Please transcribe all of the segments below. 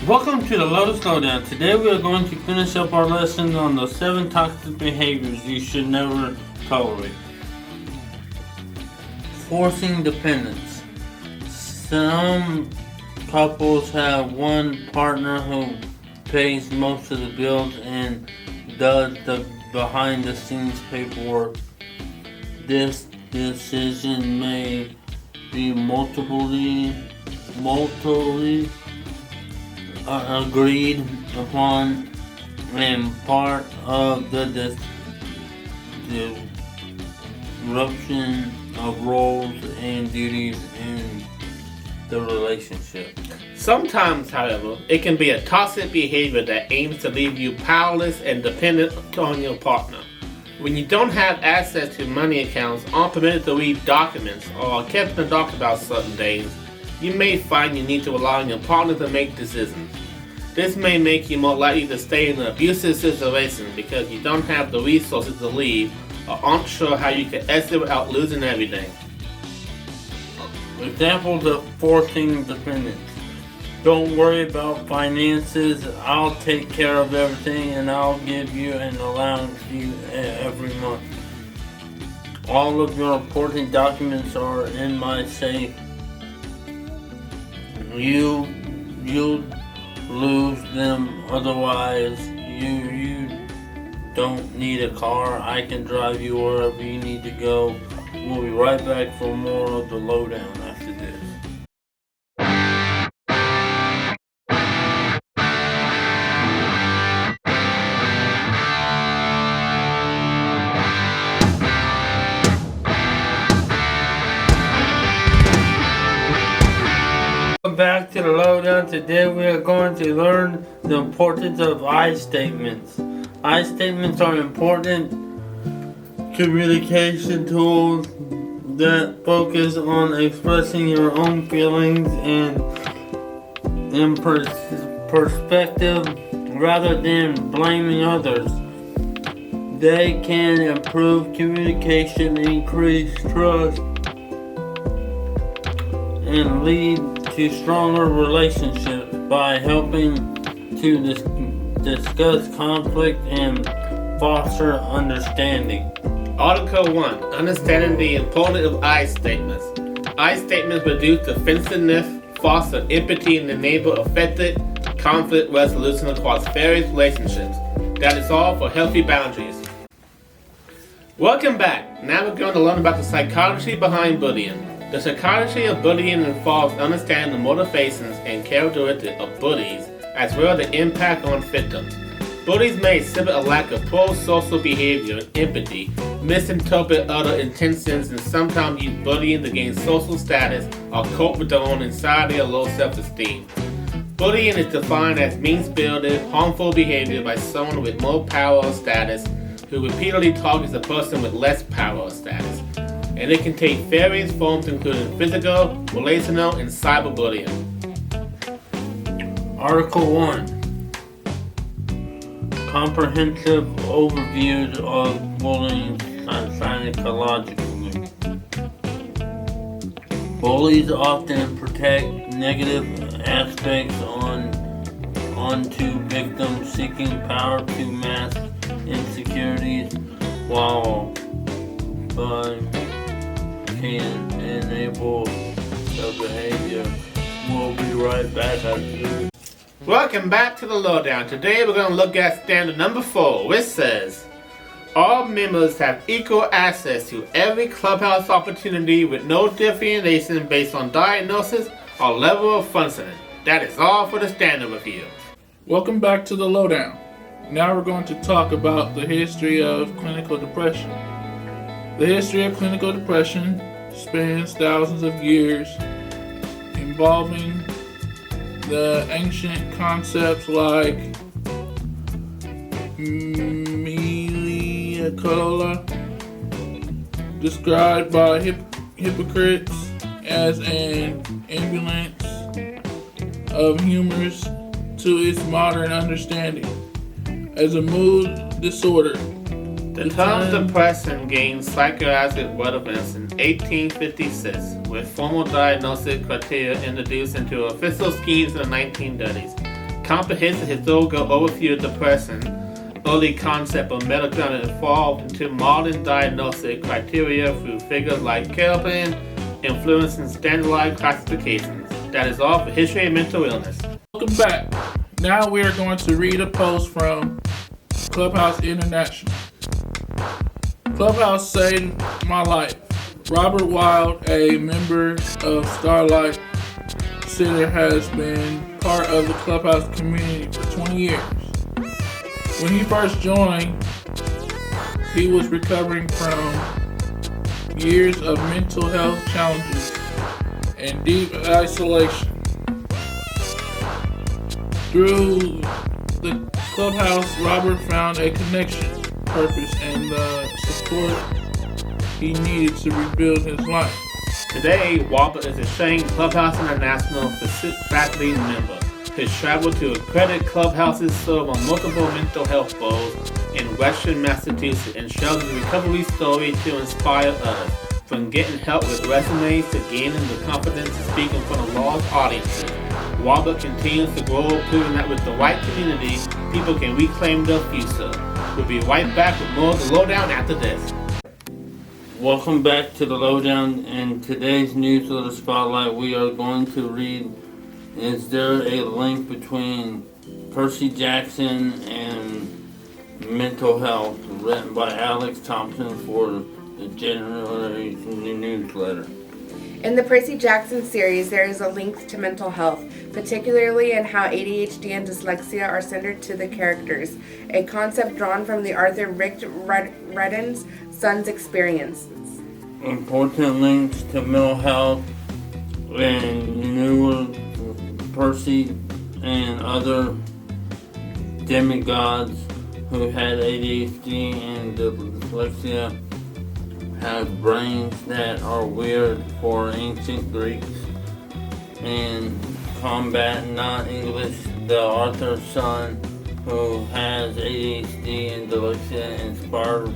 Welcome to the Lotus Lowdown. Today we are going to finish up our lesson on the 7 toxic behaviors you should never tolerate. Forcing dependence. Some couples have one partner who pays most of the bills and does the behind the scenes paperwork. This decision may be multiply agreed upon and part of the disruption of roles and duties in the relationship. Sometimes, however, it can be a toxic behavior that aims to leave you powerless and dependent on your partner. When you don't have access to money accounts, aren't permitted to read documents, or are kept in the dark about certain things, you may find you need to rely on your partner to make decisions. This may make you more likely to stay in an abusive situation because you don't have the resources to leave or aren't sure how you can exit without losing everything. Examples of forcing dependence. Don't worry about finances. I'll take care of everything and I'll give you an allowance every month. All of your important documents are in my safe. You'll lose them, otherwise you don't need a car. I can drive you wherever you need to go. We'll be right back for more of the lowdown after this. Welcome back to the lowdown. Today we are going to learn the importance of I statements. I statements are important communication tools that focus on expressing your own feelings and perspective rather than blaming others. They can improve communication, increase trust, and lead to stronger relationships by helping to discuss conflict and foster understanding. Article 1. Understanding the importance of I statements. I statements reduce defensiveness, foster empathy, and enable effective conflict resolution across various relationships. That is all for healthy boundaries. Welcome back. Now we're going to learn about the psychology behind bullying. The psychology of bullying involves understanding the motivations and characteristics of bullies, as well as the impact on victims. Bullies may exhibit a lack of pro-social behavior and empathy, misinterpret other intentions, and sometimes use bullying to gain social status or cope with their own anxiety or low self-esteem. Bullying is defined as mean-spirited, harmful behavior by someone with more power or status who repeatedly targets a person with less power or status. And it can take various forms including physical, relational, and cyberbullying. Article 1. Comprehensive overview of bullying psychologically. Bullies often project negative aspects onto victims, seeking power to mask insecurities while can enable the behavior. We'll be right back after this. Welcome back to the Lowdown. Today we're going to look at standard number 4, which says, all members have equal access to every Clubhouse opportunity with no differentiation based on diagnosis or level of functioning. That is all for the standard review. Welcome back to the Lowdown. Now we're going to talk about the history of clinical depression. The history of clinical depression spans thousands of years, involving the ancient concepts like melancholia, described by Hippocrates as an ambulance of humors to its modern understanding as a mood disorder. The term depression gained psychiatric relevance in 1856, with formal diagnostic criteria introduced into official schemes in the 1930s. comprehensive historical overview of depression, early concept of medical and evolved into modern diagnostic criteria through figures like Cambron, influence and standardized classifications. That is all for history of mental illness. Welcome back. Now we are going to read a post from Clubhouse International. Clubhouse saved my life. Robert Wild, a member of Starlight Center, has been part of the Clubhouse community for 20 years. When he first joined, he was recovering from years of mental health challenges and deep isolation. Through the Clubhouse, Robert found a connection, purpose, and the support he needed to rebuild his life. Today, Robert is a trained Clubhouse International faculty member. His travel to accredited clubhouses serve on multiple mental health boards in Western Massachusetts and shares the recovery story to inspire others. From getting help with resumes to gaining the confidence to speak in front of large audiences, Robert continues to grow, proving that with the right community, people can reclaim their future. We'll be right back with more of the Lowdown after this. Welcome back to the Lowdown. In today's newsletter spotlight, we are going to read, is there a link between Percy Jackson and mental health, written by Alex Thompson for the January newsletter. In the Percy Jackson series, there is a link to mental health, particularly in how ADHD and dyslexia are centered to the characters, a concept drawn from the Arthur Richt Redden's son's experiences. Important links to mental health and newer Percy and other demigods who had ADHD and dyslexia have brains that are weird for ancient Greeks. And Combat Not English, the Arthur's son who has ADHD and dyslexia, inspired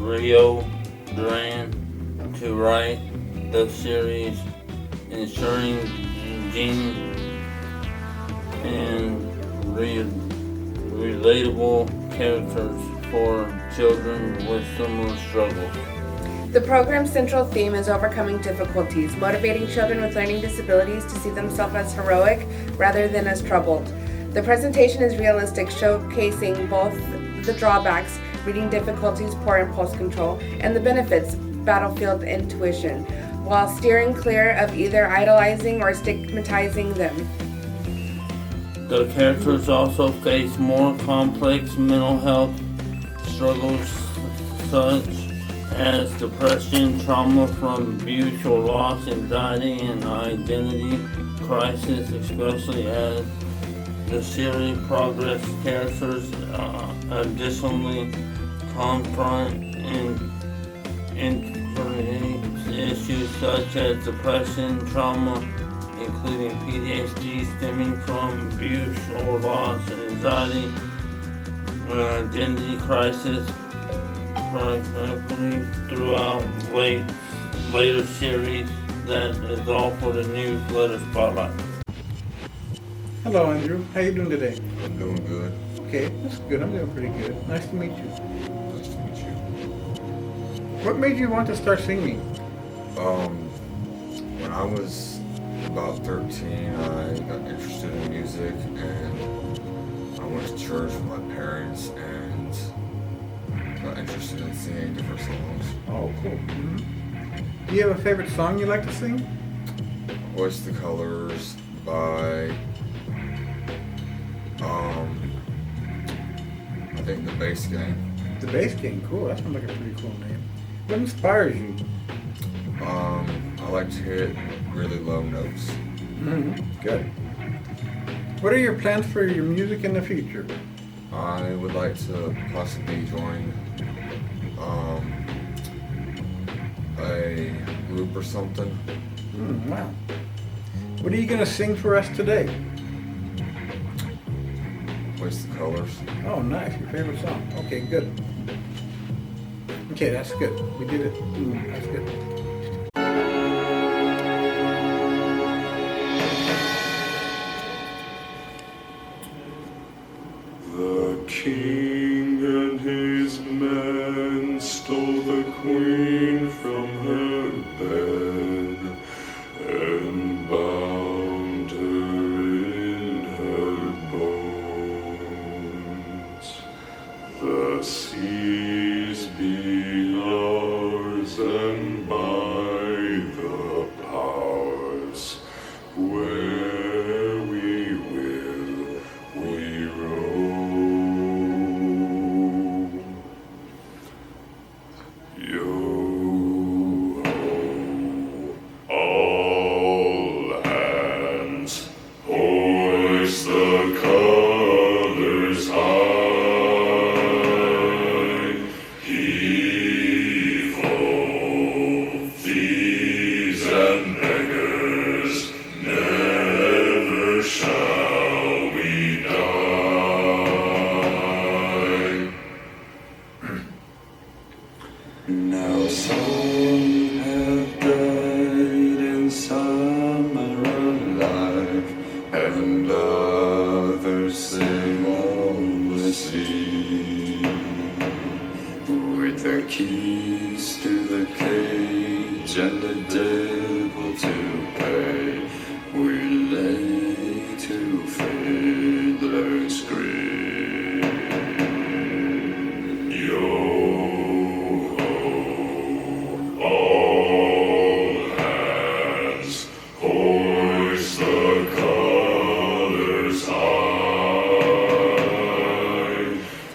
Rio Duran to write the series, ensuring gene and relatable characters for children with similar struggles. The program's central theme is overcoming difficulties, motivating children with learning disabilities to see themselves as heroic rather than as troubled. The presentation is realistic, showcasing both the drawbacks, reading difficulties, poor impulse control, and the benefits, battlefield intuition, while steering clear of either idolizing or stigmatizing them. The characters also face more complex mental health struggles such as depression, trauma from abuse or loss, anxiety, and identity crisis, especially as the series progresses. Characters additionally confront and issues such as depression, trauma, including PTSD stemming from abuse or loss, anxiety, identity crisis, throughout later series. That is all for the newsletter spotlight. Hello, Andrew. How you doing today? I'm doing good. Okay, that's good. I'm doing pretty good. Nice to meet you. Nice to meet you. What made you want to start singing? When I was about 13, I got interested in music, and I went to church with my parents and got interested in singing different songs. Oh, cool. Mm-hmm. Do you have a favorite song you like to sing? Hoist the Colors by, I think The Bass Gang. The Bass Gang. Cool. That sounds like a pretty cool name. What inspires you? I like to hit really low notes. Mm-hmm. Good. What are your plans for your music in the future? I would like to possibly join a group or something. Wow. What are you going to sing for us today? Hoist the Colors. Oh, nice. Your favorite song. Okay, good. Okay, that's good. We did it. That's good. king and his men stole the queen from her bed and bound her in her bones. The seas be ours, and by the powers where we will we roam. Yo-ho, all hands, hoist the colors high. Heave-ho, thieves and beggars, never shall we die. Now some have died and some are alive, and others sail on the sea. With their keys to the cage and the devil to pay, we lay to fiddler's grave. Yo-ho, all hands, hoist the colors high.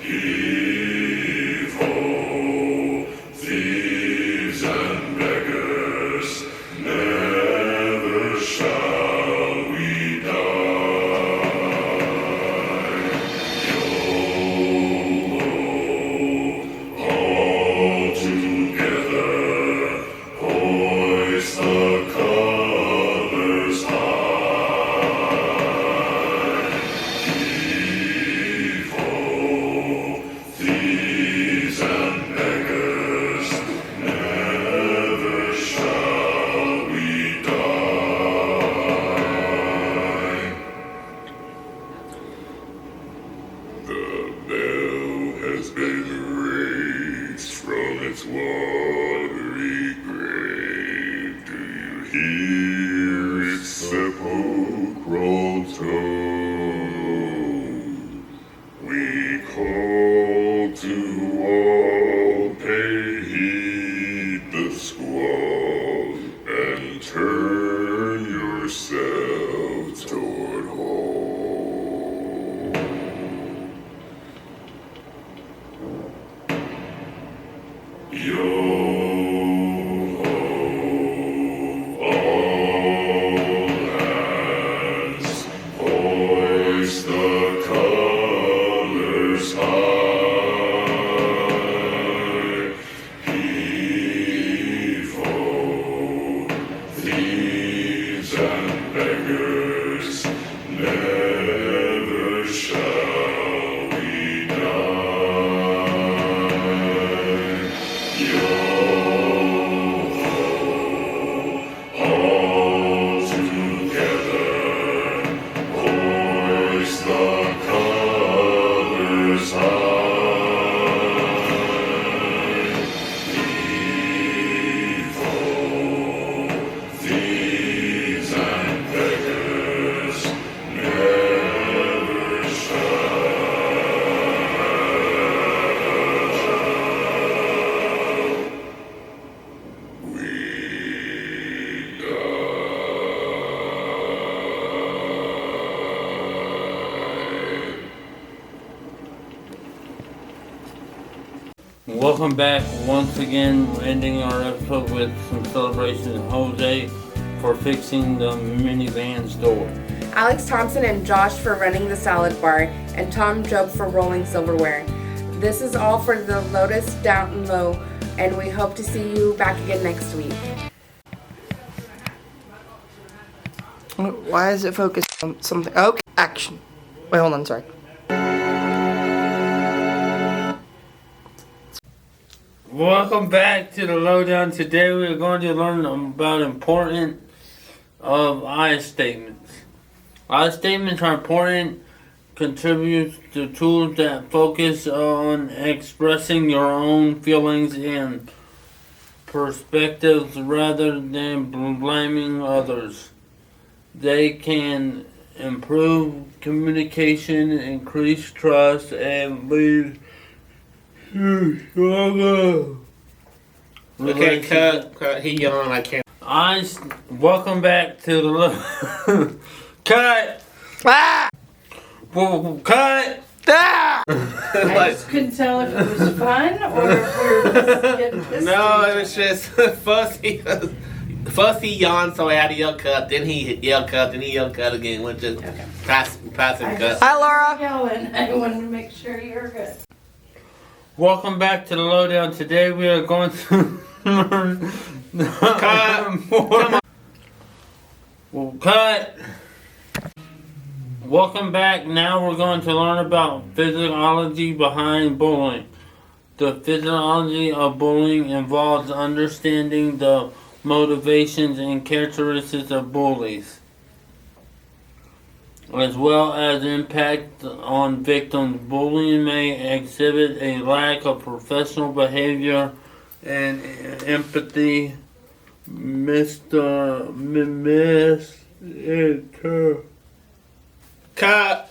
Heave-ho, thieves and beggars, never shall we die. Yo-ho, all together, hoist the colors high. Heave-ho, thieves and beggars, never shall we die. The bell has been raised from its watery grave. Do you hear its sepulchral tone? We call to all, pay heed the squall, and turn yourselves toward home. Yo-ho, all hands, hoist the colors high. Heave-ho, thieves and beggars, never shall we die. Yo-ho, all together, hoist the colors high. Heave-ho, thieves and beggars, never shall we die. Welcome back once again, ending our episode with some celebration of Jose for fixing the minivan's door. Alex Thompson and Josh for running the salad bar, and Tom Job for rolling silverware. This is all for the Lotus Down Low, and we hope to see you back again next week. Why is it focused on something? Okay, action. Wait, hold on, sorry. Welcome back to the Lowdown. Today we're going to learn about importance of I statements. I statements are important contributes to tools that focus on expressing your own feelings and perspectives rather than blaming others. They can improve communication, increase trust, and lead to stronger Okay, relationships. cut. He yawned. I can't. Welcome back to the cut. Ah! Well, cut. Ah! I just couldn't tell if it was fun or if we were just getting pissed. No, it was just first he yawned, so I had to yell cut. Then he yelled cut. Then he yelled cut again. Which is passive cut. Hi, Laura. Yelling. I wanted to make sure you were good. Welcome back to the Lowdown. Today we are going to learn more. Well, cut. Welcome back. Now we're going to learn about physiology behind bullying. The physiology of bullying involves understanding the motivations and characteristics of bullies, as well as impact on victims. Bullying may exhibit a lack of professional behavior and empathy, Cut.